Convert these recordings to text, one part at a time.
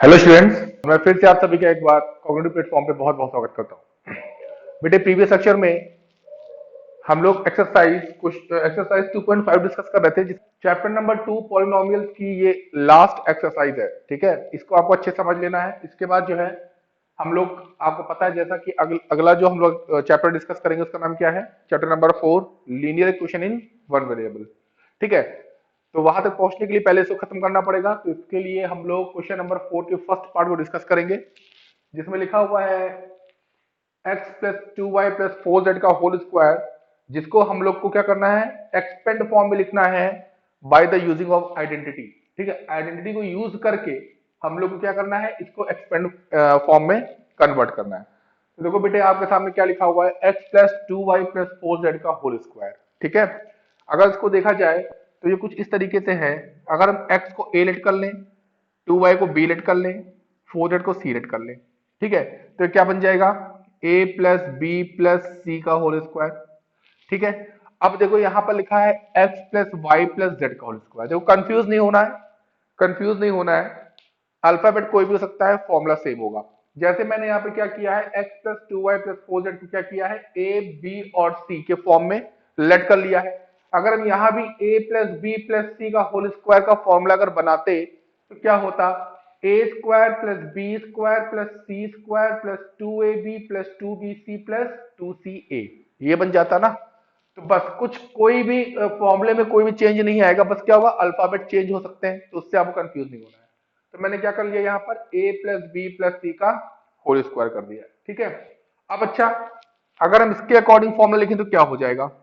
Hello students, मैं फिर से आप सभी का एक बार कॉग्निटिव प्लेटफॉर्म पे बहुत बहुत स्वागत करता हूँ। बेटे प्रीवियस लेक्चर में हम लोग एक्सरसाइज 2.5 डिस्कस कर रहे थे। चैप्टर नंबर 2 पॉलिनोमियल्स की ये लास्ट एक्सरसाइज है। ठीक है, इसको आपको अच्छे समझ लेना है। इसके बाद जो है हम लोग, आपको पता है जैसा कि अगला जो हम लोग चैप्टर डिस्कस करेंगे उसका नाम क्या है, chapter number 4 linear equation in one variable. ठीक है, तो वहां तक पहुंचने के लिए पहले इसको खत्म करना पड़ेगा। तो इसके लिए हम लोग क्वेश्चन नंबर 4 के फर्स्ट पार्ट को डिस्कस करेंगे, जिसमें लिखा हुआ है x plus 2y plus 4z का होल स्क्वायर, जिसको हम लोग को क्या करना है, एक्सपेंड फॉर्म में लिखना है by the using of identity. ठीक है, आइडेंटिटी को यूज करके हम लोग को क्या करना है, इसको एक्सपेंड फॉर्म में कन्वर्ट करना है। तो देखो बेटे, आपके सामने क्या लिखा हुआ है, x plus 2y plus 4z का होल स्क्वायर। ठीक है, अगर इसको देखा जाए तो ये कुछ इस तरीके से है। अगर हम x को a लेट कर लें, 2y को b लेट कर लें, 4z को c लेट कर लें, ठीक है, तो क्या बन जाएगा, a प्लस बी प्लस सी का होल स्क्वायर। ठीक है, अब देखो यहां पर लिखा है x plus y plus z का होल स्क्वायर। देखो कंफ्यूज नहीं होना है, कंफ्यूज नहीं होना है। अल्फाबेट कोई भी हो सकता है, फॉर्मूला सेम होगा। जैसे मैंने यहाँ पे क्या किया है, x plus 2y plus 4z को क्या किया है, a b और c के फॉर्म में लेट कर लिया है। अगर हम यहाँ भी a प्लस बी प्लस सी का होल स्क्वायर का फॉर्मूला अगर बनाते तो क्या होता, A square plus B square plus C square plus 2ab plus 2bc plus 2ca, ये बन जाता ना। तो बस कुछ कोई भी फॉर्मूले में कोई भी चेंज नहीं आएगा, बस क्या होगा, अल्फाबेट चेंज हो सकते हैं, तो उससे आपको कंफ्यूज नहीं होना है। तो मैंने क्या कर लिया, यहाँ पर a प्लस बी प्लस सी का होल स्क्वायर कर दिया। ठीक है, अब अच्छा, अगर हम इसके अकॉर्डिंग फॉर्मूला लिखें तो क्या हो जाएगा,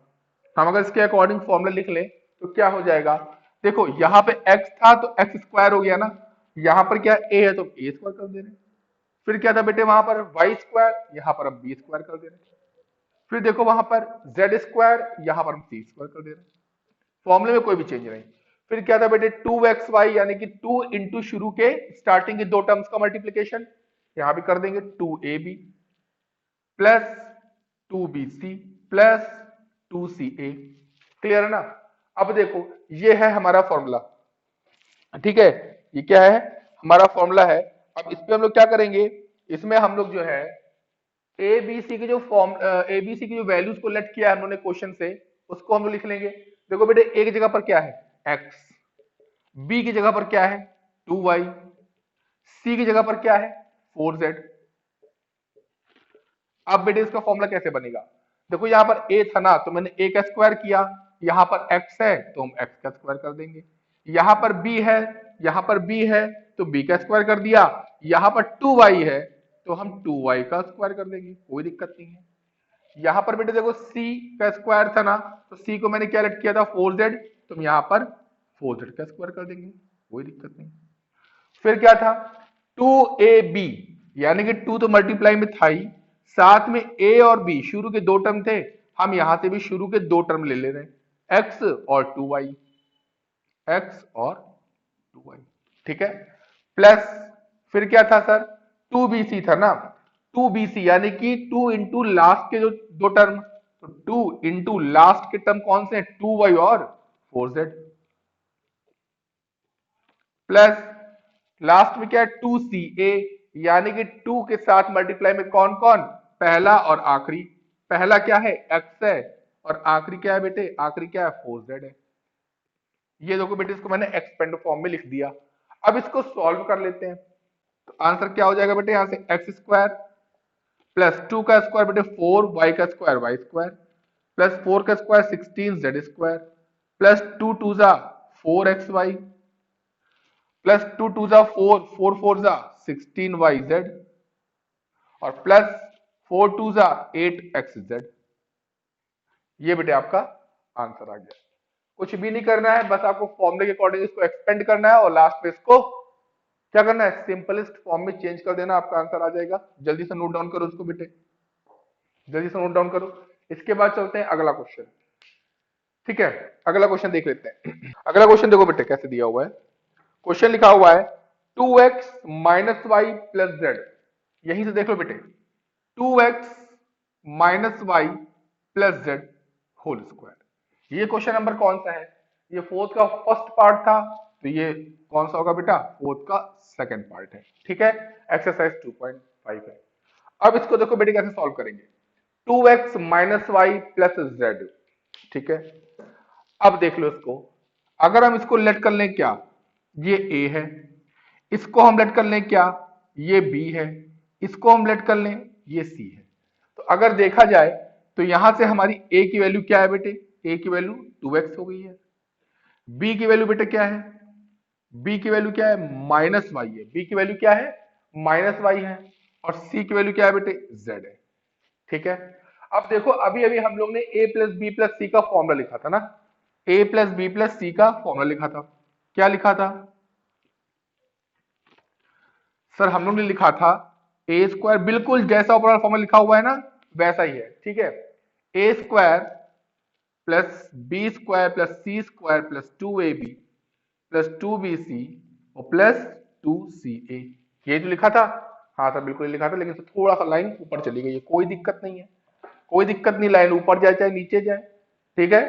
हम अगर इसके अकॉर्डिंग फॉर्मूला लिख लें तो क्या हो जाएगा, देखो यहाँ पे x था तो x स्क्वायर हो गया ना, यहाँ पर क्या a है तो a स्क्वायर कर दे रहे हैं। फिर क्या था बेटे, वहां पर वाई स्क्वायर, यहाँ पर हम बी स्क्वायर कर दे रहे हैं। फिर देखो वहां पर जेड स्क्वायर, यहां पर हम सी स्क्वायर कर दे रहे हैं। फॉर्मूले में कोई भी चेंज नहीं। फिर क्या था बेटे, 2xy यानी कि 2 इंटू शुरू के स्टार्टिंग के दो टर्म्स का मल्टीप्लीकेशन, यहां भी कर देंगे 2ab plus 2bc plus 2ca। Clear है ना। अब देखो ये है हमारा फॉर्मूला। ठीक है, ये क्या है, हमारा फॉर्मूला है। अब इस पे हम लोग क्या करेंगे, इसमें हम लोग जो है ए बी सी के जो फॉर्म ए बी सी की जो वैल्यूज को लेट किया है हमने क्वेश्चन से, उसको हम लोग लिख लेंगे। देखो बेटे, ए की जगह पर क्या है, x, बी की जगह पर क्या है, 2y, सी की जगह पर क्या है, 4z। अब बेटे इसका फॉर्मूला कैसे बनेगा, देखो यहां पर a था ना, तो मैंने a का स्क्वायर किया, यहां पर x है तो हम x का स्क्वायर कर देंगे, यहां पर b है, यहां पर b है तो b का स्क्वायर कर दिया, यहां पर 2y है तो हम 2y का स्क्वायर कर देंगे, कोई दिक्कत नहीं है। यहां पर बेटे देखो c का स्क्वायर था ना, तो c को मैंने क्या लेट किया था, 4z, तो हम यहां पर 4z का स्क्वायर कर देंगे, कोई दिक्कत नहीं। फिर क्या था, 2ab, यानी कि 2 तो मल्टीप्लाई में था ही, साथ में a और b शुरू के दो टर्म थे, हम यहां से भी शुरू के दो टर्म ले ले रहे हैं, x और 2y, x और 2y। ठीक है, प्लस फिर क्या था सर, 2bc था ना, 2bc यानी कि 2 इंटू लास्ट के जो दो टर्म, तो 2 इंटू लास्ट के टर्म कौन से हैं, 2y और 4z, प्लस लास्ट में क्या है, 2ca, यानी कि 2 के साथ मल्टीप्लाई में कौन कौन, पहला और आखिरी। पहला क्या है, x है, और आखिरी क्या है बेटे, आखिरी क्या है, 4z है। ये देखो बेटे, इसको मैंने एक्सपेंड फॉर्म में लिख दिया। अब इसको सॉल्व कर लेते हैं, तो आंसर क्या हो जाएगा बेटे, यहां से एक्स स्क्वायर प्लस 2 का स्क्वायर बेटे 4, वाई का स्क्वायर वाई स्क्वायर प्लस 4 का square 16 z square plus 2 two जा 4xy प्लस 2 टू जा 4, 4 4 जा 16yz और प्लस 4 टू जा 8xz। ये बेटे आपका आंसर आ गया। कुछ भी नहीं करना है, बस आपको फॉर्मूले के अकॉर्डिंग इसको एक्सपेंड करना है और लास्ट में इसको क्या करना है, सिंपलेस्ट फॉर्म में चेंज कर देना, आपका आंसर आ जाएगा। जल्दी से नोट डाउन करो इसको बेटे, जल्दी से नोट डाउन करो। इसके बाद चलते हैं अगला क्वेश्चन। ठीक है, अगला क्वेश्चन देख लेते हैं। अगला क्वेश्चन देखो बेटे कैसे दिया हुआ है। क्वेश्चन लिखा हुआ है 2x minus y plus Z, यहीं से देख लो बेटे, 2x minus y plus z whole square. ये क्वेश्चन नंबर कौन सा है, ये फोर्थ का फर्स्ट पार्ट था, तो ये कौन सा होगा बेटा, फोर्थ का सेकंड पार्ट है। ठीक है, एक्सरसाइज 2.5 है। अब इसको देखो बेटे कैसे सॉल्व करेंगे। 2x minus y plus Z. ठीक है, अब देख लो इसको, अगर हम इसको लेट कर लें क्या, ये a है, इसको हम लेट कर लें क्या, ये b है, इसको हम लेट कर लें ये c है। तो अगर देखा जाए तो यहां से हमारी a की वैल्यू क्या है बेटे, a की वैल्यू 2x हो गई है। b की वैल्यू बेटे क्या है, b की वैल्यू क्या है, माइनस वाई है, b की वैल्यू क्या है, माइनस वाई है। और c की वैल्यू क्या है बेटे, z है। ठीक है, अब देखो अभी अभी हम लोग ने a प्लस बी प्लस सी का फॉर्मूला लिखा था ना, a प्लस बी प्लस सी का फॉर्मूला लिखा था। क्या लिखा था सर, हम लोग ने लिखा था ए स्क्वायर, बिल्कुल जैसा ऊपर वाला फॉर्मूला लिखा हुआ है ना वैसा ही है। ठीक है, A square plus B square plus C square plus 2ab plus 2bc और प्लस 2ca, ये जो लिखा था। हाँ सर बिल्कुल लिखा था, लेकिन थोड़ा सा लाइन ऊपर चली गई है, कोई दिक्कत नहीं है, कोई दिक्कत नहीं, लाइन ऊपर जाए चाहे नीचे जाए। ठीक है,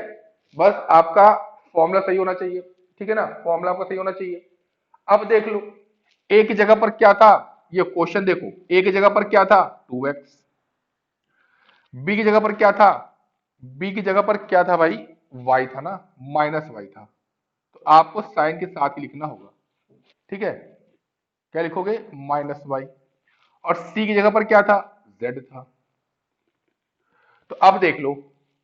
बस आपका फॉर्मूला सही होना चाहिए। ठीक है ना, फॉर्मूला आपका सही होना चाहिए। अब देख लो ए की जगह पर क्या था, ये क्वेश्चन देखो, ए की जगह पर क्या था 2x, बी की जगह पर क्या था, बी की जगह पर क्या था भाई, y था ना, माइनस वाई था। तो आपको साइन के साथ ही लिखना होगा। ठीक है, क्या लिखोगे, माइनस वाई। और सी की जगह पर क्या था, z था। तो अब देख लो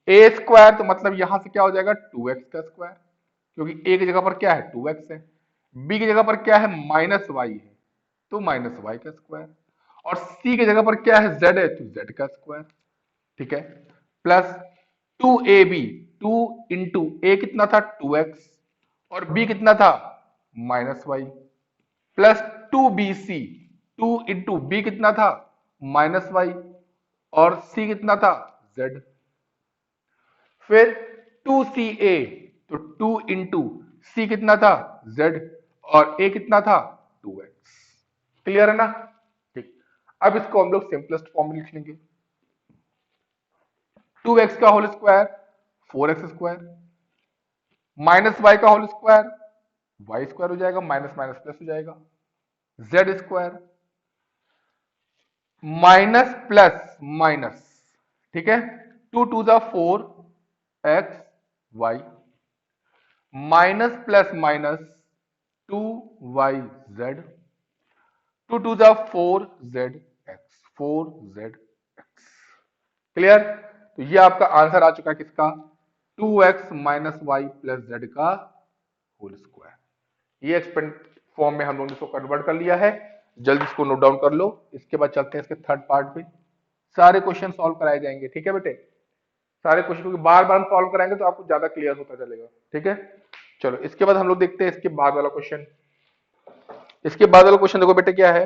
ए स्क्वायर, तो मतलब यहां से क्या हो जाएगा 2x का स्क्वायर, क्योंकि ए की जगह पर क्या है 2x है, बी की जगह पर क्या है माइनस वाई है, तो माइनस वाई का स्क्वायर। और सी की जगह पर क्या है z है, तो z का स्क्वायर। ठीक है, प्लस 2ab, 2 इंटू ए कितना था 2x और b कितना था minus y, plus 2bc, 2 into b कितना था माइनस वाई और c कितना था z। फिर 2ca, तो 2 इंटू सी कितना था z और a कितना था 2x। क्लियर है ना। ठीक, अब इसको हम लोग सिंपलेस्ट फॉर्म में लिख लेंगे। 2x का whole square 4x square, minus y का होल स्क्वायर वाई स्क्वायर हो जाएगा, माइनस माइनस प्लस हो जाएगा, z square minus plus minus. ठीक है, 2 to the 4 x y minus plus minus 2yz 2 to the 4zx 4zx। Clear, तो ये आपका आंसर आ चुका है किसका, 2x minus y plus z का होल स्क्वायर। ये एक्सपेंड फॉर्म में हम लोगों ने इसको कन्वर्ट कर लिया है। जल्दी इसको नोट डाउन कर लो, इसके बाद चलते हैं इसके थर्ड पार्ट पे। सारे क्वेश्चन सॉल्व कराए जाएंगे। ठीक है बेटे, सारे क्वेश्चन, क्योंकि बार बार हम सॉल्व कराएंगे तो आपको ज्यादा क्लियर होता चलेगा। ठीक है, चलो इसके बाद हम लोग देखते हैं इसके बाद वाला क्वेश्चन। इसके बाद वाला क्वेश्चन देखो बेटे क्या है,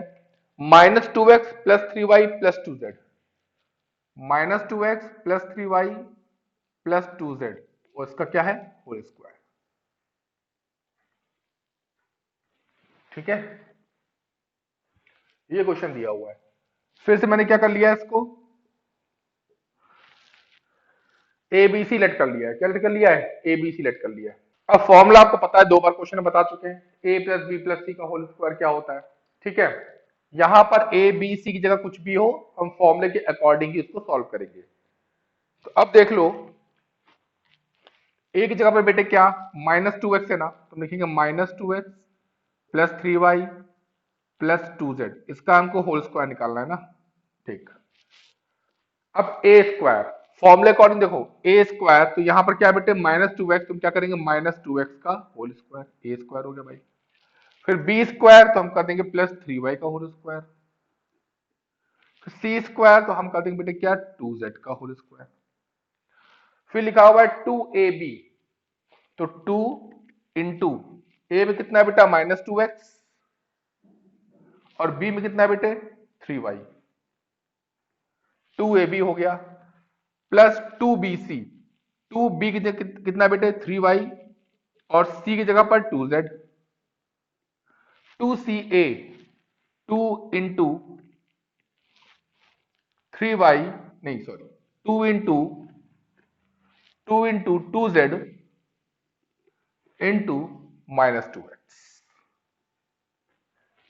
-2x plus 3y plus 2z, -2x plus 3y plus 2z और इसका क्या है होल स्क्वायर। ठीक है, ये क्वेश्चन दिया हुआ है। फिर से मैंने क्या कर लिया है, इसको ए बी सी लेट कर लिया है। क्या लेट कर लिया है, ए बी सी लेट कर लिया है। अब फॉर्मूला आपको पता है, दो बार क्वेश्चन में बता चुके हैं, ए प्लस बी प्लस सी का होल स्क्वायर क्या होता है। ठीक है, यहां पर ए बी सी की जगह कुछ भी हो, हम फॉर्मूले के अकॉर्डिंग ही इसको सॉल्व करेंगे। तो अब देख लो, ए की जगह पर बेटे क्या, -2x है ना, तो लिखेंगे -2x plus 3y plus 2z, इसका हमको होल स्क्वायर निकालना है ना। ठीक, अब ए स्क्वायर फॉर्मूले अकॉर्डिंग देखो, ए स्क्वायर तो यहां पर क्या बेटे -2x, तुम क्या करेंगे -2x का होल स्क्वायर, ए स्क्वायर हो गया भाई। फिर बी स्क्वायर तो हम कर देंगे प्लस 3y का होल स्क्वायर, फिर सी स्क्वायर तो हम कर देंगे बेटे क्या 2z का होल स्क्वायर। फिर लिखा हुआ है 2ab, तो 2 इंटू ए में कितना है बेटा -2x और बी में कितना है बेटे 3y, 2ab हो गया प्लस 2bc, 2b की जगह कितना बेटे 3y और c की जगह पर 2z, 2ca 2 इंटू 3y, नहीं sorry 2 into 2 into 2z into -2x।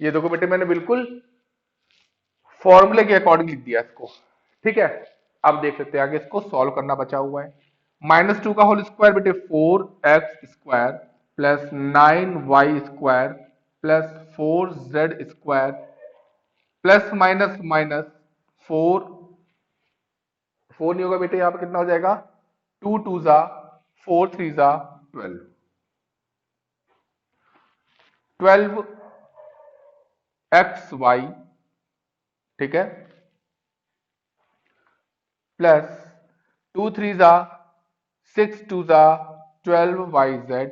ये देखो बेटे मैंने बिल्कुल फॉर्मूले के अकॉर्डिंग लिख दिया इसको, ठीक है। अब देख लेते हैं आगे, इसको सॉल्व करना बचा हुआ है। -2 का होल स्क्वायर बेटे 4x² plus 9y² plus 4z² plus minus minus 4 नहीं होगा बेटे, यहाँ पे कितना हो जाएगा, 2 2 जा 4 3 जा 12, 12xy, ठीक है, प्लस 2 3 जा 6 2 जा 12yz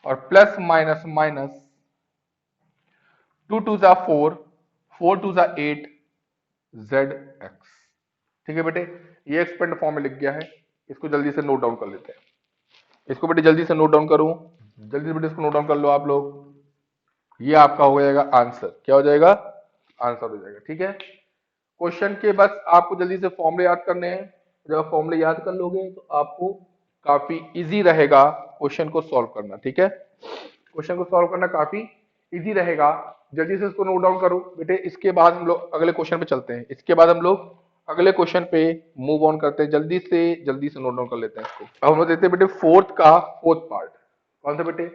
और प्लस माइनस माइनस 2 2 जा 4 4 2 जा 8 zx। ठीक है बेटे, ये एक्सपेंड फॉर्म में लिख गया है, इसको जल्दी से नोट डाउन कर लेते हैं। इसको बेटे जल्दी से नोट डाउन करूं, जल्दी से बेटे इसको नोट डाउन कर लो आप लोग। ये आपका हो जाएगा आंसर, क्या हो जाएगा, आंसर हो जाएगा, ठीक है। क्वेश्चन के बस आपको जल्दी से फॉर्मूले याद करने हैं। जब आप फॉर्मूले याद कर लोगे तो आपको काफी इजी रहेगा क्वेश्चन को सॉल्व करना, ठीक है। क्वेश्चन को सॉल्व करना काफी इजी रहेगा। जल्दी से इसको नोट डाउन करो बेटे, इसके बाद हम लोग अगले क्वेश्चन पे चलते हैं। इसके बाद हम लोग अगले क्वेश्चन पे मूव ऑन करते हैं। जल्दी से नोट डाउन कर लेते हैं इसको। अब हम लोग देखते हैं बेटे फोर्थ पार्ट। कौन सा बेटे,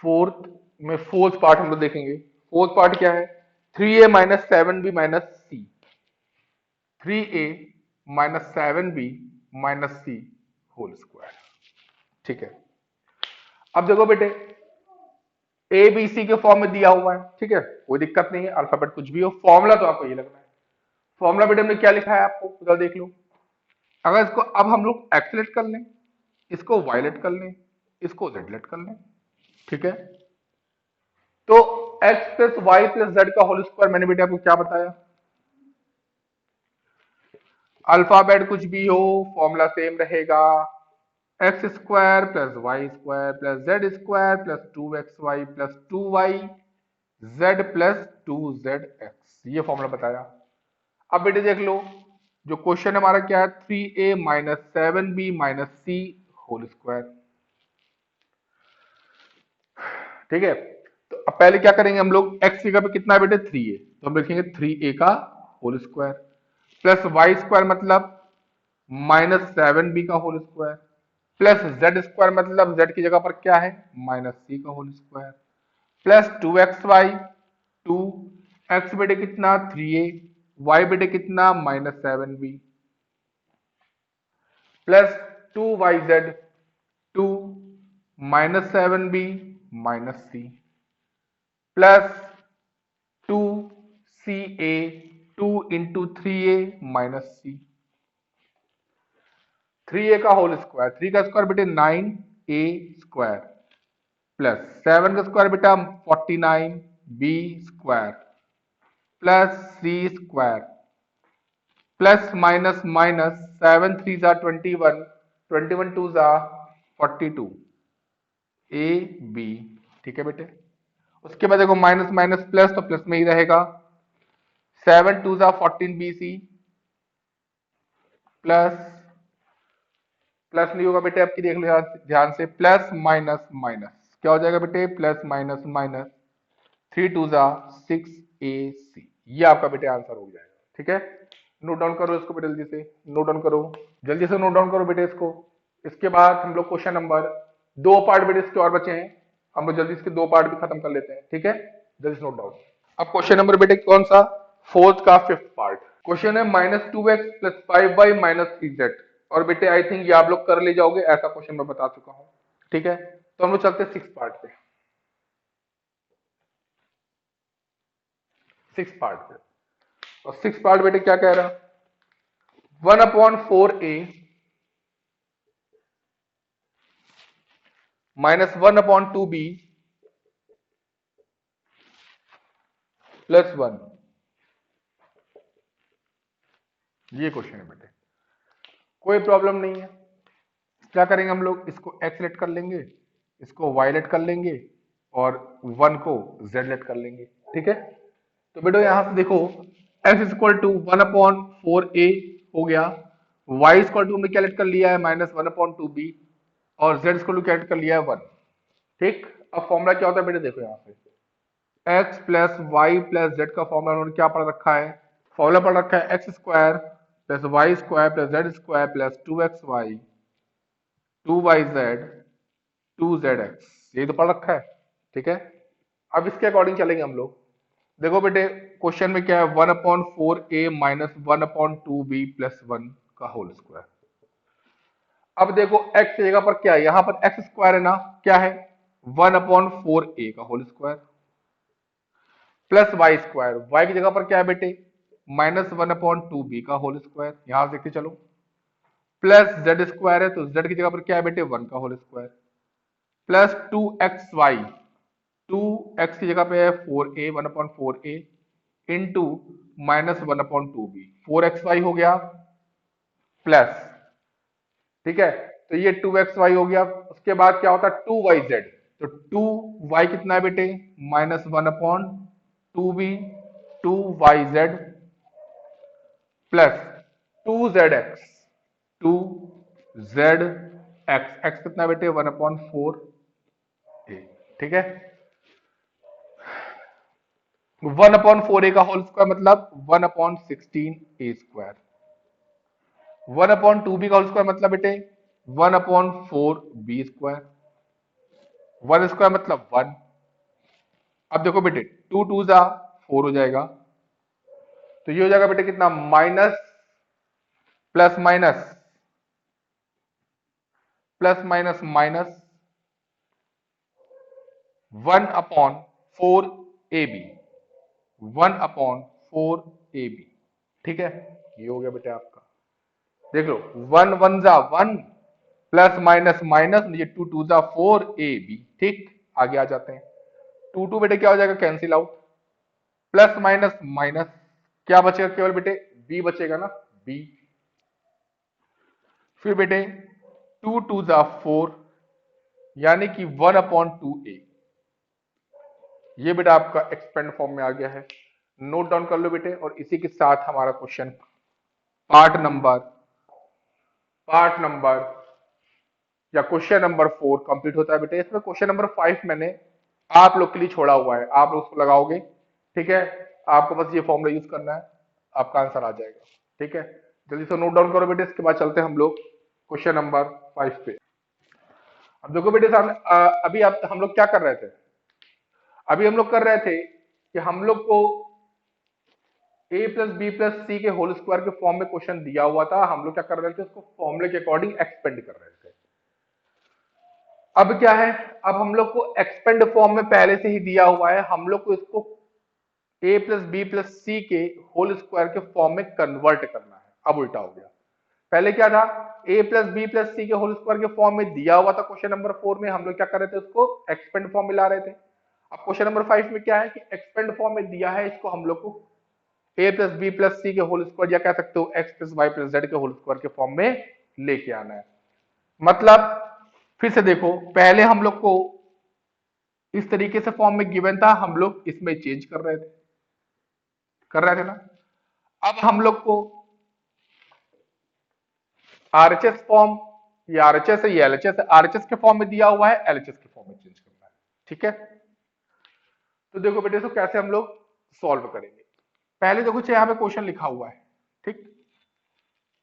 फोर्थ में फोर्थ पार्ट हम लोग देखेंगे। फोर्थ पार्ट क्या है, 3a minus 7b minus C, 3a minus 7b minus सी होल स्क्वायर, ठीक है। अब देखो बेटे, ए बी सी के फॉर्म में दिया हुआ है, ठीक है, कोई दिक्कत नहीं है, अल्फाबेट कुछ भी हो, फॉर्मूला तो आपको ये लगना है। फॉर्मूला बेटे हमने क्या लिखा है आपको उधर देख लो। अगर इसको अब हम लोग एक्सलेट कर लें, इसको वायलेट कर लें, इसको जेडलेट कर लें, ठीक है, तो x plus y plus z का होल स्क्वायर मैंने बेटे आपको क्या बताया, अल्फाबेट कुछ भी हो फॉर्मूला सेम रहेगा, x square plus Y square plus Z square plus 2xy plus 2y z plus 2zx, ये फॉर्मूला बताया। अब बेटे देख लो, जो क्वेश्चन हमारा क्या है, 3a माइनस 7b माइनस सी होल स्क्वायर, ठीक है। तो अब पहले क्या करेंगे हम लोग, x की जगह पे कितना है बेटे 3a, तो हम लिखेंगे 3a का whole square plus Y square मतलब -7b का whole square plus Z square मतलब z की जगह पर क्या है -c का whole square plus 2xy, 2x बेटे कितना 3a, y बेटे कितना -7b plus 2yz, 2 -7b minus C plus 2ca, 2 into 3a minus C, 3a का होल स्क्वायर, 3 का स्क्वायर बेटे 9a स्क्वायर प्लस 7 का स्क्वायर बेटा 49b square plus c square plus minus minus 7 3 जा 21, 21 2 जा 42 a b, ठीक है बेटे। उसके बाद देखो माइनस माइनस प्लस, तो प्लस में ही रहेगा, 7 2 जा 14 बी सी प्लस, प्लस नहीं होगा बेटे आपकी, देख लो ध्यान से, प्लस माइनस माइनस क्या हो जाएगा बेटे, प्लस माइनस माइनस 3 2 जा 6ac, ये आपका बेटे आंसर हो जाएगा, ठीक है। नोट डाउन करो इसको बेटे, जल्दी से नोट डाउन करो, जल्दी से नोट डाउन करो बेटे इसको। इसके बाद हम लोग क्वेश्चन नंबर 2 पार्ट बेटे इसके और बचे हैं, हम लोग जल्दी इसके 2 पार्ट भी खत्म कर लेते हैं, ठीक है, जल्दी से नोट डाउन। अब क्वेश्चन नंबर बेटे कौन सा, फोर्थ का 5th पार्ट। क्वेश्चन है -2x plus 5y minus 3z, और बेटे आई थिंक ये आप लोग कर ले जाओगे, ऐसा क्वेश्चन मैं बता चुका हूं, ठीक है। तो हम लोग चलते हैं 6th पार्ट पे, 6th पार्ट पे। और 6th पार्ट बेटे क्या कह रहा, 1/4a माइनस 1/2b प्लस 1, ये क्वेश्चन है बेटे, कोई प्रॉब्लम नहीं है। क्या करेंगे हम लोग, इसको x लेट कर लेंगे, इसको y लेट कर लेंगे और 1 को z लेट कर लेंगे, ठीक है। तो बेटो यहां से देखो, x इक्वल टू 1/4a हो गया, y इक्वल टू हमने क्या लेट कर लिया है -1/2b, और z को कैलकुलेट कर लिया है 1। ठीक, अब फॉर्मूला क्या होता है बेटे, देखो यहाँ पे x plus y plus z का फॉर्मूला उन्होंने क्या पढ़ रखा है, फॉर्मूला पढ़ रखा है x square plus Y square plus Z square plus 2xy 2yz 2zx, ये तो पढ़ रखा है। ठीक है, अब इसके अकॉर्डिंग चलेंगे हम लोग। देखो बेटे क्वेश्चन में क्या है, 1/4a माइनस 1/2b प्लस 1 का होल स्क्वायर। अब देखो x की जगह पर क्या है, यहां पर एक्स स्क्वायर है ना, क्या है 1/4a का whole square plus Y square, y की जगह पर क्या है बेटे माइनस 1/2b का होल स्क्वायर, यहां से देखते चलो, प्लस जेड स्क्वायर है तो जेड की जगह पर क्या है बेटे 1 का whole square plus 2xy, 2x की जगह पे है 4a 1/4a into minus 1/2b 4xy हो गया प्लस, ठीक है, तो ये 2xy हो गया। उसके बाद क्या होता है 2yz, तो 2y कितना है बेटे minus 1/2b 2yz plus 2zx 2zx, x कितना है बेटे 1/4a। ठीक है, 1/4a का होल स्क्वायर मतलब 1/16a स्क्वायर, 1/2b का होल स्क्वायर मतलब बेटे 1/4b स्क्वायर, 1 स्क्वायर मतलब 1। अब देखो बेटे 2 2 जा 4 हो जाएगा, तो ये हो जाएगा बेटे कितना minus plus minus plus minus minus 1/4ab 1/4ab। ठीक है, ये हो गया बेटे आपका, देख लो 1 1 जा 1 प्लस माइनस माइनस, ये 2 2 जा 4ab। ठीक, आगे आ जाते हैं, 2 2 बेटे क्या हो जाएगा cancel out, plus minus minus क्या बचेगा केवल बेटे b बचेगा ना b, फिर बेटे 2 2 जा 4 यानी कि 1/2a, ये बेटा आपका एक्सपेंड फॉर्म में आ गया है, नोट डाउन कर लो बेटे। और इसी के साथ हमारा क्वेश्चन पार्ट नंबर या क्वेश्चन नंबर 4 कंप्लीट होता है बेटे। इसमें क्वेश्चन नंबर 5 मैंने आप लोग के लिए छोड़ा हुआ है, आप लोग उसको लगाओगे। ठीक है, आपको बस ये फॉर्मूला यूज करना है, आपका आंसर आ जाएगा। ठीक है, जल्दी से नोट डाउन करो बेटे, इसके बाद चलते हैं हम लोग क्वेश्चन नंबर 5 पे। अब देखो बेटे सामने अभी आप हम लोग क्या कर रहे थे, अभी हम लोग कर रहे थे कि हम लोग को a plus b plus c के होल स्क्वायर के फॉर्म में क्वेश्चन दिया हुआ था, हम लोग क्या कर रहे थे उसको फॉर्मूले के अकॉर्डिंग एक्सपेंड कर रहे थे। अब क्या है, अब हम लोग को एक्सपेंड फॉर्म में पहले से ही दिया हुआ है, हम लोग को इसको a plus b plus c के होल स्क्वायर के फॉर्म में कन्वर्ट करना है। अब उल्टा हो गया, पहले क्या था a plus b plus c के होल स्क्वायर के फॉर्म में दिया हुआ था क्वेश्चन नंबर 4 में, हम लोग क्या कर रहे थे उसको एक्सपेंड फॉर्म में ला रहे थे। अब क्वेश्चन नंबर 5 में क्या है कि एक्सपेंड फॉर्म में दिया है, इसको हम लोग को a plus b plus c के होल स्क्वायर या कह सकते हो x plus y plus z के होल स्क्वायर के फॉर्म में लेके आना है। मतलब फिर से देखो, पहले हम लोग को इस तरीके से फॉर्म में गिवन था, हम लोग इसमें चेंज कर रहे थे ना। अब हम लोग को आरएचएस फॉर्म, ये आरएचएस है ये एलएचएस है, आरएचएस के फॉर्म में दिया हुआ है, एलएचएस के फॉर्म में चेंज करना है। ठीक है, तो देखो बेटे इसको कैसे हम लोग सॉल्व करेंगे। पहले देखो यहाँ पे क्वेश्चन लिखा हुआ है, ठीक,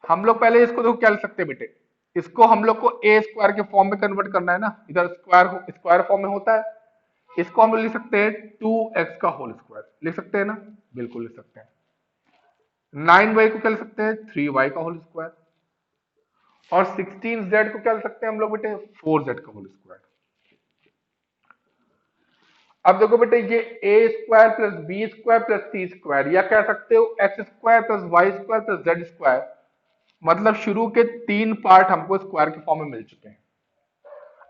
हम लोग पहले इसको देखो क्या लिख सकते हैं बेटे, इसको हम लोग को ए स्क्वायर के फॉर्म में कन्वर्ट करना है ना, इधर स्क्वायर फॉर्म में होता है, इसको हम लोग लिख सकते हैं 2x का होल स्क्वायर, लिख सकते हैं ना, बिल्कुल लिख सकते हैं। 9y को क्या लिख सकते हैं 3y का होल स्क्वायर, और 16z को क्या लिख सकते हैं हम लोग बेटे 4z का होल स्क्वायर। अब देखो बेटे ये A square plus B square plus C square, या कह सकते हो X square plus Y square plus Z square, मतलब शुरू के 3 पार्ट हमको स्क्वायर के फॉर्म में मिल चुके हैं।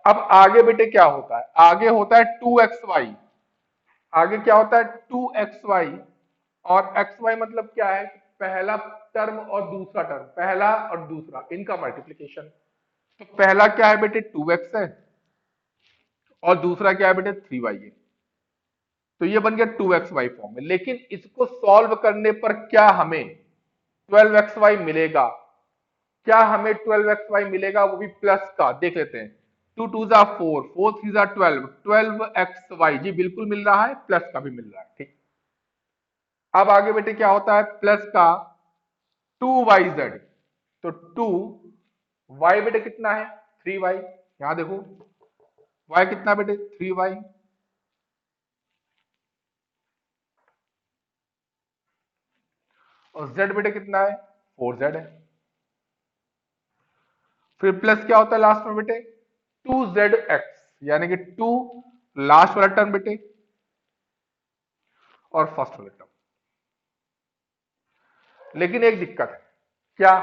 अब आगे बेटे क्या होता है, आगे होता है 2xy, आगे क्या होता है 2xy, और xy मतलब क्या है, पहला टर्म और दूसरा टर्म, पहला और दूसरा इनका मल्टीप्लीकेशन। तो पहला क्या है बेटे 2x है, और दूसरा क्या है बेटे 3y है, तो ये बन गया 2xy फॉर्म में। लेकिन इसको सॉल्व करने पर क्या हमें 12xy मिलेगा, क्या हमें 12xy मिलेगा, वो भी प्लस का, देख लेते हैं। टू टू जा 4, 4 3 जा 12, 12xy जी बिल्कुल मिल रहा है, प्लस का भी मिल रहा है। ठीक, अब आगे बेटे क्या होता है प्लस का 2yz, तो 2y बेटे कितना है 3y, यहां देखो y कितना बेटे 3y, और z बेटे कितना है 4z है। फिर प्लस क्या होता है लास्ट में बेटे 2zx, यानी कि 2 लास्ट वाला टर्म बेटे और फर्स्ट वाला टर्म। लेकिन एक दिक्कत है, क्या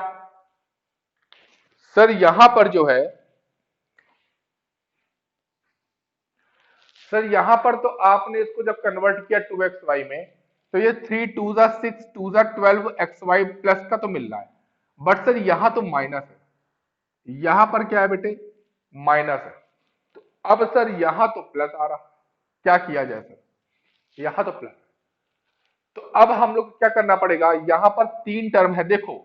सर यहां पर जो है, सर यहां पर तो आपने इसको जब कन्वर्ट किया 2xy में, तो ये 3 2 जा 6 2 जा 12xy प्लस का तो मिल रहा है, बट सर यहां तो माइनस है, यहां पर क्या है बेटे माइनस है। तो अब सर यहां तो प्लस आ रहा, क्या किया जाए सर, यहां तो प्लस, तो अब हम लोग क्या करना पड़ेगा, यहां पर 3 टर्म है देखो,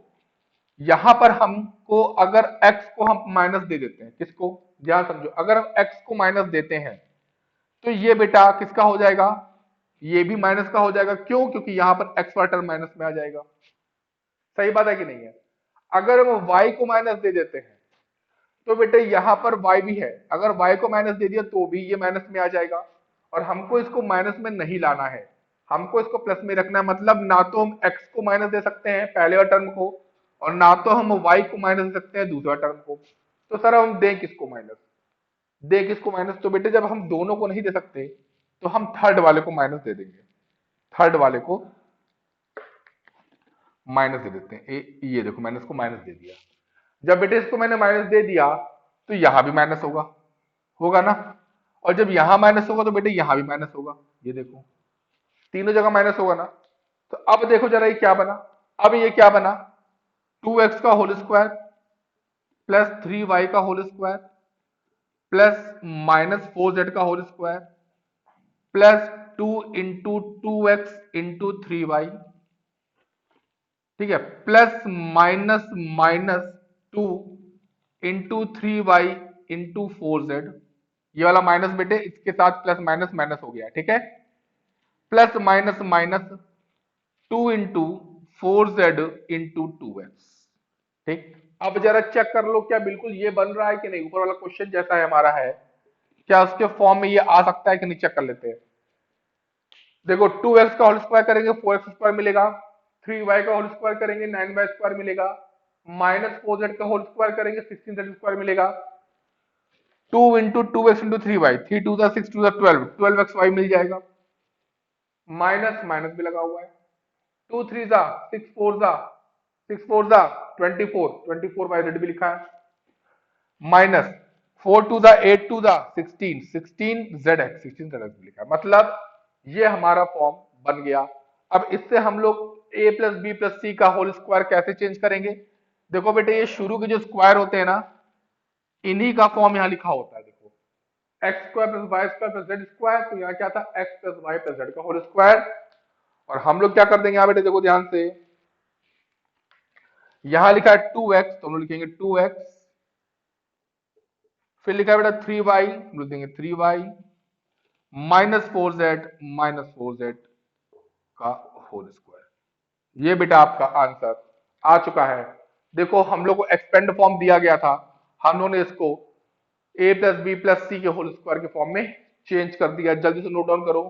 यहां पर हमको अगर x को हम माइनस दे देते हैं, किसको ध्यान समझो, अगर हम x को माइनस देते हैं तो ये बेटा किसका हो जाएगा, ये भी माइनस का हो जाएगा, क्यों, क्योंकि यहां पर x वाला टर्म माइनस में आ जाएगा। सही बात है कि नहीं है। अगर हम y को माइनस दे देते हैं तो बेटे यहां पर y भी है, अगर y को माइनस दे दिया तो भी ये माइनस में आ जाएगा, और हमको इसको माइनस में नहीं लाना है, हमको इसको प्लस में रखना है। मतलब ना तो हम x को माइनस दे सकते हैं पहले वाले टर्म को, और ना तो हम y को माइनस दे सकते हैं दूसरा टर्म को। तो सर हम दें किसको माइनस, दें किसको माइनस, तो बेटे जब हम दोनों को नहीं दे सकते तो हम थर्ड वाले को माइनस दे देंगे, थर्ड वाले को माइनस दे देते हैं। ये देखो मैंने इसको माइनस दे दिया, जब बेटे इसको मैंने माइनस दे दिया तो यहां भी माइनस होगा, होगा ना, और जब यहां माइनस होगा तो बेटे यहां भी माइनस होगा, ये देखो तीनों जगह माइनस होगा ना। तो अब देखो जरा ये क्या बना, अब ये क्या बना 2x का होल स्क्वायर प्लस 3y का whole square plus minus 4z का whole square plus 2 into 2x into 3y, ठीक है, plus minus minus 2 into 3y into 4z, ये वाला माइनस बेटे इसके साथ प्लस माइनस माइनस हो गया, ठीक है, plus minus minus 2 into 4z into 2x। ठीक, अब जरा चेक कर लो क्या बिल्कुल ये बन रहा है कि नहीं, ऊपर वाला क्वेश्चन जैसा है हमारा है, क्या उसके फॉर्म में ये आ सकता है कि नहीं, चेक कर लेते हैं। देखो 2x का होल स्क्वायर करेंगे 4x स्क्वायर मिलेगा, 3y का होल स्क्वायर करेंगे 9y स्क्वायर मिलेगा, माइनस 4z का होल स्क्वायर करेंगे 16z स्क्वायर मिलेगा, 2 into 2x into 3y, 3 2 6 2 12, 12xy मिल जाएगा, माइनस माइनस भी लगा हुआ है, 2 3 जा 6 4 जा 6 4 जा 24, 24y भी लिखा है, माइनस 4 2 जा 8 2 जा 16, 16zx, 16zx भी लिखा है। मतलब ये हमारा फॉर्म बन गया। अब इससे हम लोग a प्लस बी प्लस सी का होल स्क्वायर कैसे चेंज करेंगे, देखो बेटे ये शुरू के जो स्क्वायर होते हैं ना, इन्हीं का फॉर्म यहाँ लिखा होता है, देखो x square plus Y square plus Z square, तो यहाँ क्या था x plus y plus z का होल स्क्वायर। और हम लोग क्या कर देंगे यहाँ बेटे, देखो ध्यान से, यहां लिखा है 2x तो हम लोग लिखेंगे 2x, फिर लिखा है बेटा 3y, हम लोग देंगे 3y, माइनस 4z का होल स्क्वायर। ये बेटा आपका आंसर आ चुका है। देखो हम लोग को एक्सपेंड फॉर्म दिया गया था, हम लोगों ने इसको a plus b plus c के होल स्क्वायर के फॉर्म में चेंज कर दिया। जल्दी से नोट डाउन करो।